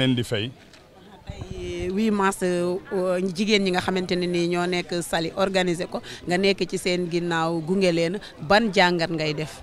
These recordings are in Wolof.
leen di fay. tey 8 mars jigéen ñi nga xamante ne nii ñoo nekk Saly organiser ko nga nekk ci seen ginnaaw gunge leen ban jàngat ngay def.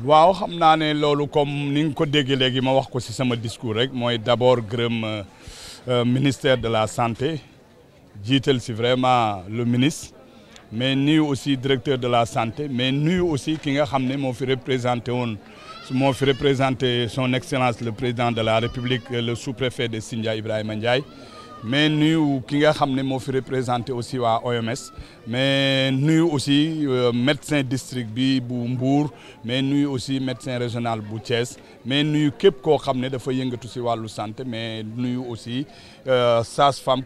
waaw xam naa ne loolu comme ni nga ko déggee léegi ma wax ko ci sama discours rek mooy d'abord gërëm ministère de la santé jiital ci vraiment le ministre mais nuyu aussi directeur de la santé mais nuyu aussi ki nga xam ne moo fi représenté son excellence le président de la république le sous-préfet de Sindia Ibrahima Ndiaye mais nuyu ki nga xam ne moo fi représenté aussi waa OMS mais nuyu aussi médecin district bi bu Mbour mais nuyu aussi médecin régional bu Thiès mais nuyu képp koo xam ne dafa yëngatu si wàllu santé mais nuyu aussi sage-femme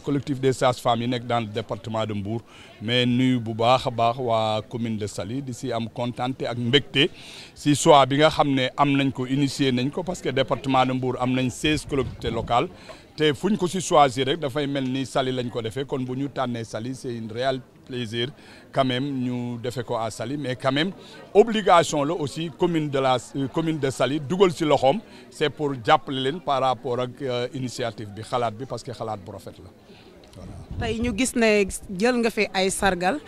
collectif des sages-femmes yi nekk dans le département de Mbour mais nuyu bu baax a baax waa commune de Saly di si am kontaante ak mbégte si choix bi nga xam ne am nañ ko initié nañ ko parce que département de Mbour am nañ 16 collectivités locales te fuñ ko si choisir rek dafay mel ni Saly lañ ko defee kon bu ñu tànnee Saly c'est un réel plaisir quand même ñu defee ko à Saly mais quand même obligation la aussi commune de Saly dugal si loxoom c'est pour jàppale leen par rapport ak initiative bi xalaat bi parce que xalaat bu rafet la voilà. tey ñu gis ne jël nga fi ay sargal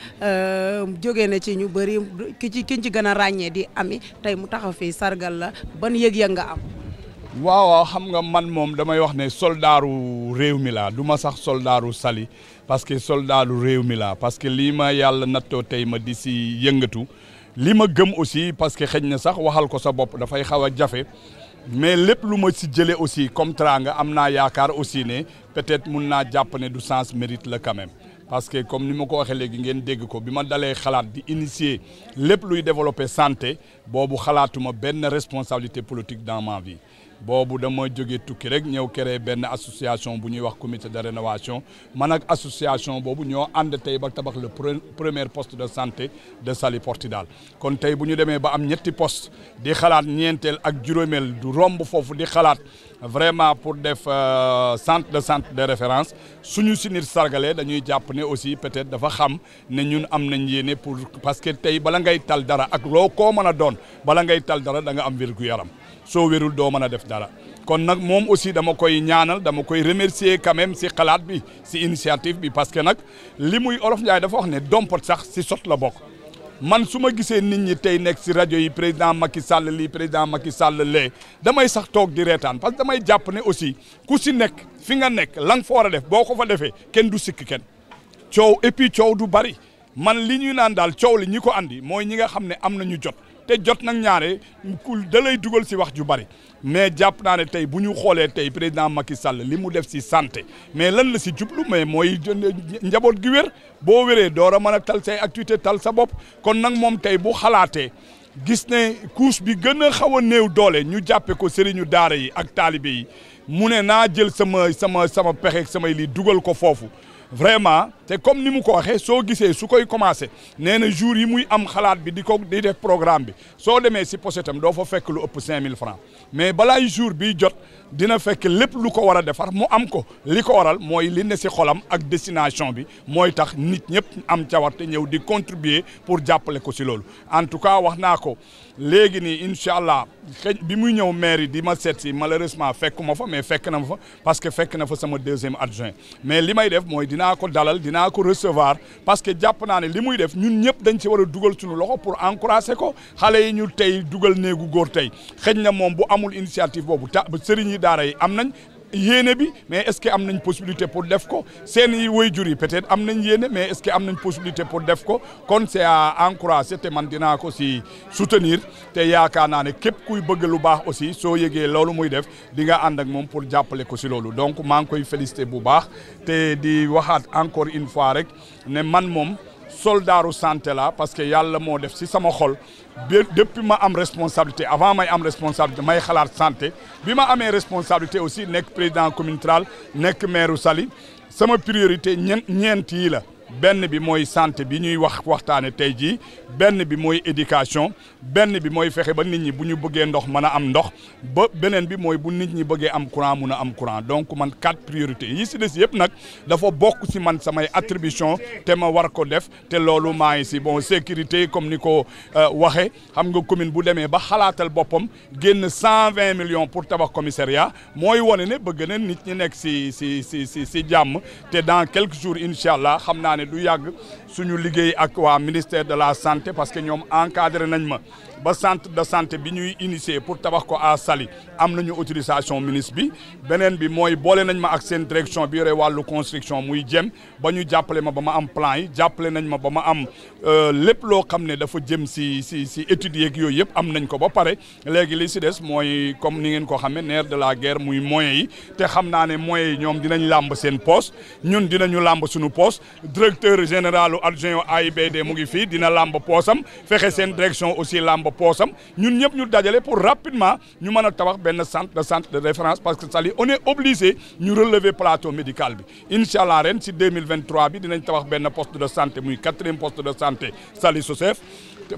jóge na ci ñu bëri ki ci gën a ràññee di Ami tey mu taxaw fii sargal la ban yëg-yëg nga am. waaw xam nga man moom damay wax ne soldaaru réew mi laa du ma sax soldaaru Saly parce que soldaaru réew mi laa parce que lii ma yàlla nattoo tey ma di si yëngatu li ma gëm aussi parce que xëy na sax waxal ko sa bopp dafay xaw a jafe mais lépp lu ma si jëlee aussi comme teraanga am naa yaakaar aussi ne peut-être mun naa jàpp ne du sens mérite la quand même parce que comme ni ma ko waxee léegi ngeen dégg ko bi ma dalee xalaat di initier lépp luy développer santé boobu xalaatuma benn responsabilité politique dans ma vie. boobu dama jóge tukki rek ñëw créer benn association bu ñuy wax comité de rénovation man ak association boobu ñoo ànd tey ba tabax le premier poste de santé de Saly Portudal kon tey bu ñu demee ba am ñetti poste di xalaat ñeenteel ak juróomeel du romb foofu di xalaat vraiment pour def centre de référence suñu si nit sargalee dañuy jàpp ne aussi peut-être dafa xam ne ñun am nañ yéene pour parce que tey bala ngay tal dara ak loo koo mën a doon bala ngay tal dara da nga am wér-gu-yaram soo wérul doo mën a def dara kon nag moom aussi dama koy ñaanal dama koy remercier quand même si xalaat bi si initiative bi parce que nag li muy Olof Njaay dafa wax ne dompot sax si sot la bokk man su ma gisee nit ñi tey nekk si rajo yi président Macky Sall lii président Macky Sall lee damay sax toog di reetaan parce que damay jàpp ne aussi ku si nekk fi nga nekk la nga fa war a def boo ko fa defee kenn du sikk kenn coow et puis coow du bari man li ñuy naan daal coow li ñi ko andi mooy ñi nga xam ne am nañu jot te jot nag ñaare ku da lay dugal si wax ju bari mais jàpp naa ne tey bu ñu xoolee tey président Macky Sall li mu def si santé mais lan la si jublu mais mooy njaboot gi wér boo wéree door a mën a tal say activité tal sa bopp kon nag moom tey bu xalaatee gis ne couche bi gën a xaw a néew doole ñu jàppe ko sëriñu daara yi ak taalibe yi mu ne naa jël sama pexe samay lii dugal ko foofu vraiment te comme ni mu ko waxee soo gisee su koy commencé nee na jour yi muy am xalaat bi di def programme bi soo demee si pochetam doo fa fekk lu ëpp 5000 francs mais balaay jour biy jot dina fekk lépp lu ko war a defar mu am ko li ko waral mooy li ne si xolam ak destination bi mooy tax nit ñëpp am cawarte ñëw di contribuer pour jàppale ko si loolu en tout cas wax naa ko léegi nii incha allah bi muy ñëw mairie di ma seet si malheureusement fekkuma fa mais fekk na ma fa parce que fekk na fa sama deuxième adjoint mais li may def mooy dinaa ko dalal dinaa ko recevoir parce que jàpp naa ne li muy def ñun ñëpp dañ ci war a dugal suñu loxo pour encourager ko xale yi ñu tey dugal néegu góor tey xëj na moom bu amul initiative boobu sëriñ yi daara yi am nañ yéene bi mais est-ce que am nañ possibilité pour def ko seen i waajur yi peut-être am nañ yéene mais est-ce que am nañ possibilité pour def ko kon c'est à encourager te man dinaa ko si soutenir te yaakaar naa ne képp kuy bëgg lu baax aussi soo yëgee loolu muy def di nga ànd ak moom pour jàppale ko si loolu donc maa ngi koy féliciter bu baax te di waxaat encore une fois rek ne man moom soldaaru santé la parce que yàlla moo def si sama xol depuis ma am responsabilité avant may am responsabilité may xalaat santé bi ma amee responsabilité aussi nekk président communal nekk maire Saly sama priorité ñeent yi la benn bi mooy santé bi ñuy waxtaane tey jii benn bi mooy éducation benn bi mooy fexe ba nit ñi bu ñu bëggee ndox mën a am ndox ba beneen bi mooy bu nit ñi bëggee am courant mun a am courant donc man 4 priorités yi si des yëpp nag dafa bokk si man samay attribution te ma war ko def te loolu maa ngi si bon sécurité comme ni ko waxee xam nga commune bu demee ba xalaatal boppam génn 120 millions pour tabax commissariat mooy wane ne bëgg na nit ñi nekk si jàmm te dans quelques jours incha allah xam naa ne du yàgg suñu liggéey ak waa ministère de la santé parce que ñoom encadré nañ ma ba centre de santé bi ñuy initier pour tabax ko à Saly am nañu autorisation ministre bi beneen bi mooy boole nañ ma ak seen direction bi yore wàllu construction muy jëm ba ñu jàppale ma ba ma am plan yi jàppale nañ ma ba ma am lépp loo xam ne dafa jëm si études yeeg yooyu yëpp am nañ ko ba pare léegi li si des mooy comme ni ngeen ko xamee nerf de la guerre muy moyens yi te xam naa ne moyens yi ñoom dinañ làmb seen poste ñun dinañu làmb suñu poste directeur général adjoint AIBD mu ngi fii dina làmb poosam fexe seen direction aussi làmb poosam ñun ñëpp ñu dajale pour rapidement ñu mën a tabax benn centre de référence parce que Saly on est obligé ñu relever plateau médical bi incha allah ren si 2023 bi dinañ tabax benn poste de santé muy 4e poste de santé Saly Sosef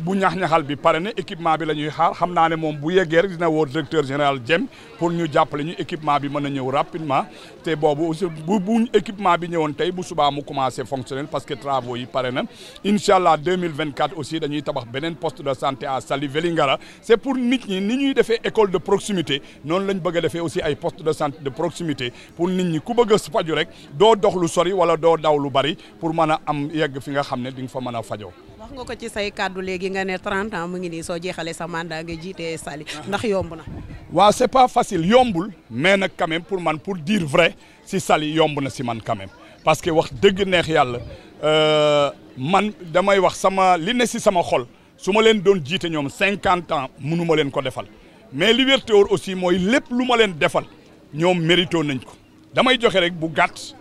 bu ñax-ñaxal bi pare ne équipement bi la ñuy xaar xam naa ne moom bu yeggee rek dina woo directeur général Diem pour ñu jàppale ñu équipement bi mën a ñëw rapidement te boobu aussi bu équipement bi ñëwoon tey bu subaa mu commencé fonctionnel parce que travaux yi pare na incha allah 2024 aussi dañuy tabax beneen poste de santé à Saly Vélingara c'est pour nit ñi ni ñuy defee école de proximité noonu lañ bëgg a defee aussi ay poste de santé de proximité pour nit ñi ku bëgg a faju rek doo dox lu sori wala doo daw lu bari pour mën a am yegg fi nga xam ne di nga fa mën a fajoo. wax nga ko ci say kàddu léegi nga ne 30 ans mu ngi nii soo jeexalee sa mandat nga jiite Saly ndax yomb na. waaw c'est pas facile yombul mais nag quand même pour man pour dire vrai si Saly yomb na si man quand même parce que wax dëgg neex yàlla man damay wax sama li ne si sama xol su ma leen doon jiite ñoom 50 ans mënu ma leen ko defal mais li wér te wóor aussi mooy lépp lu ma leen defal ñoom mérito nañ ko damay joxe rek bu gàtt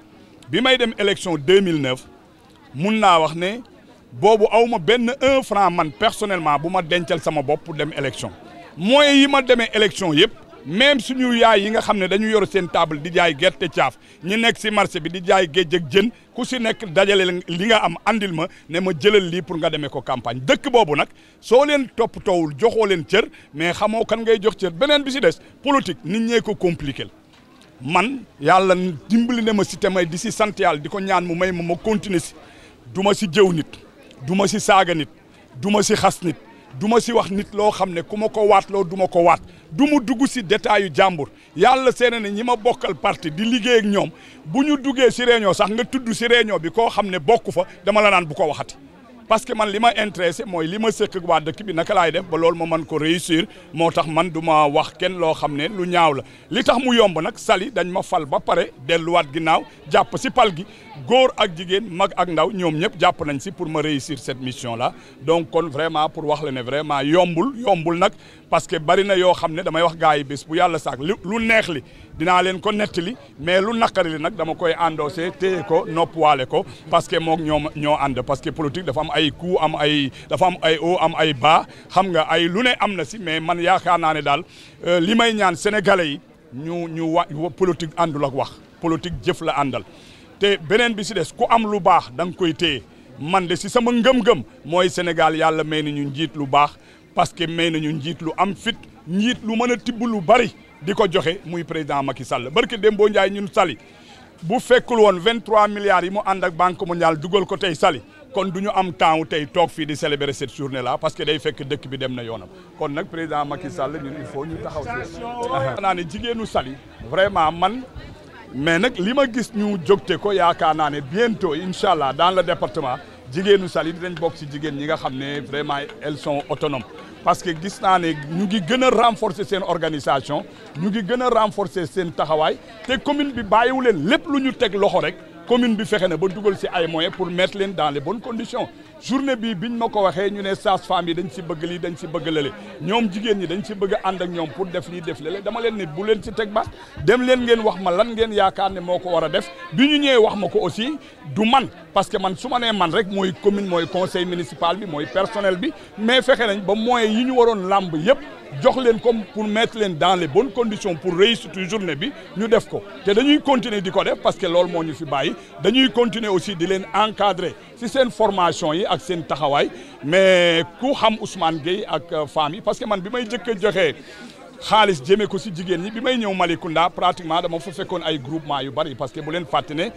bi may dem élection 2009 mun naa wax ne. boobu aw ma benn 1 franc man personnellement bu ma dencal sama bopp pour dem élection moyens yi ma demee élection yëpp même suñu yaay yi nga xam ne dañu yor seen table di jaay gerte caaf ñi nekk si marché bi di jaay géej ak jën ku si nekk dajale li nga am andil ma ne ma jëlal lii pour nga demee ko campagne dëkk boobu nag soo leen toppatoowul joxoo leen cër mais xamoo kan ngay jox cër beneen bi si des politique nit ñee ko compliqué man yàlla dimbali ne ma si te may di si sant yàlla di ko ñaan mu may ma continuer si du ma si jëw nit. du ma si saaga nit du ma si xas nit du ma si wax nit loo xam ne ku ma ko waat loo du ma ko waat du mu dugg si détail yu jàmbur yàlla seene ne ñi ma bokkal parti di liggéey ak ñoom bu ñu duggee si réunion sax nga tudd si réunion bi koo xam ne bokku fa dama la naan bu ko waxati parce que man li ma intéressé mooy li ma sëkk ak waa dëkk bi naka laay def ba loolu ma mën ko réussir moo tax man du ma wax kenn loo xam ne lu ñaaw la li tax mu yomb nag Saly dañ ma fal ba pare delluwaat ginnaaw jàpp si pal gi góor ak jigéen mag ak ndaw ñoom ñëpp jàpp nañ si pour ma réussir cette mission là donc kon vraiment pour wax la ne vraiment yombul nag parce que bari na yoo xam ne damay wax gars yi bés bu yàlla saak lu neex li dinaa leen ko nettali mais lu naqari li nag dama koy endossé téye ko noppuwaale ko parce que moom ñoo ànd parce que politique dafa am ay coup dafa am ay haut am ay bas xam nga ay lu ne am na si mais man yaakaar naa ne daal li may ñaan sénégalais yi ñu politique àndul ak wax politique jëf la àndal te beneen bi si des ku am lu baax da nga koy téye man de si sama ngëm-ngëm mooy Sénégal yàlla may nañu njiit lu baax parce que may nañu njiit lu am fit njiit lu mën a tibb lu bari di ko joxe muy président Macky Sall barke Dembo Ndiaye ñun Saly bu fekkul woon 23 milliards yi mu ànd ak banque mondiale dugal ko tey Saly kon du ñu am temps wu tey toog fii di célébrer cette journée là parce que day fekk dëkk bi dem na yoonam kon nag président Macky Sall ñun il faut ñu taxaw si naa ne jigéenu Saly vraiment man mais nag li ma gis ñu jógte ko yaakaar naa ne bientôt incha allah dans le département jigéenu Saly dinañ bokk si jigéen ñi nga xam ne vraiment elles sont autonomes parce que gis naa ne ñu ngi gën a renforcer seen organisation ñu ngi gën a renforcer seen taxawaay te commune bi bàyyiwu leen lépp lu ñu teg loxo rek commune bi fexe na ba dugal si ay moyens pour mettre leen dans les bonnes conditions journée bi biñ ma ko waxee ñu ne sages-femmes yi dañ si bëgg lii dañ si bëgg lële ñoom jigéen ñi dañ si bëgg a ànd ak ñoom pour def lii def lële dama leen ne bu leen si teg baat dem leen ngeen wax ma lan ngeen yaakaar ne moo ko war a def bi ñu ñëwee wax ma ko aussi du man parce que man su ma nee man rek mooy commune mooy conseil municipal bi mooy personnel bi mais fexe nañ ba moyens yi ñu waroon làmb yëpp jox leen comme pour mettre leen dans les bonnes conditions pour réussir journée bi ñu def ko te dañuy continuer di ko def parce que loolu moo ñu fi bàyyi dañuy continuer aussi di leen encadrer ci seen formation yi ak seen taxawaay mais ku xam Ousmane Gueye ak femmes yi parce que man bi may jëkk a joxe xaalis jëmee ko si jigéen ñi bi may ñëw Malicounda pratiquement dama fa fekkoon ay groupement yu bari parce que bu leen fàtte ne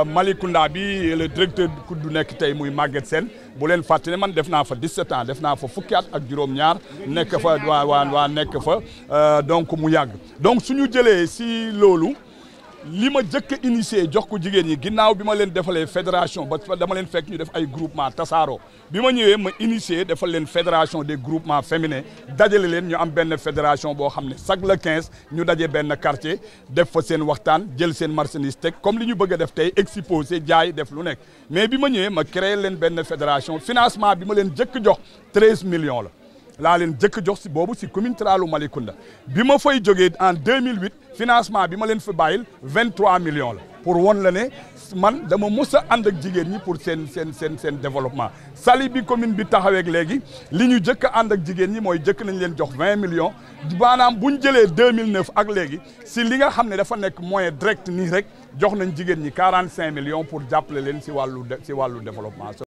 Malicounda bi le directeur du nekk tey muy Maguette Sène bu leen fàtte ne man def naa fa 17 ans def naa fa fukki at ak juróom-ñaar nekk fa waa nekk fa donc mu yàgg donc suñu jëlee si loolu li ma jëkk a initié jox ko jigéen ñi ginnaaw bi ma leen defalee fédération ba dama leen fekk ñu def ay groupement tasaaroo bi ma ñëwee ma initié defal leen fédération des groupements féminins dajale leen ñu am benn fédération boo xam ne chaque le 15 ñu daje benn quartier def fa seen waxtaan jël seen marchandise teg comme li ñu bëgg a def tey exposé jaay def lu nekk mais bi ma ñëwee ma créé leen benn fédération financement bi ma leen jëkk jox 13 millions la laa leen jëkk jox si boobu si commune ruralu Malicounda bi ma fay jógee en 2008 financement bi ma leen fi bàyyil 23 millions la pour won la ne man dama mës a ànd ak jigéen ñi pour seen développement Saly bi commune bi taxaweeg léegi li ñu jëkk a ànd ak jigéen ñi mooy jëkk nañ leen jox 20 millions maanaam bu ñu jëlee 2009 ak léegi si li nga xam ne dafa nekk moyen direct nii rek jox nañ jigéen ñi 45 millions pour jàppale leen si wàllu développement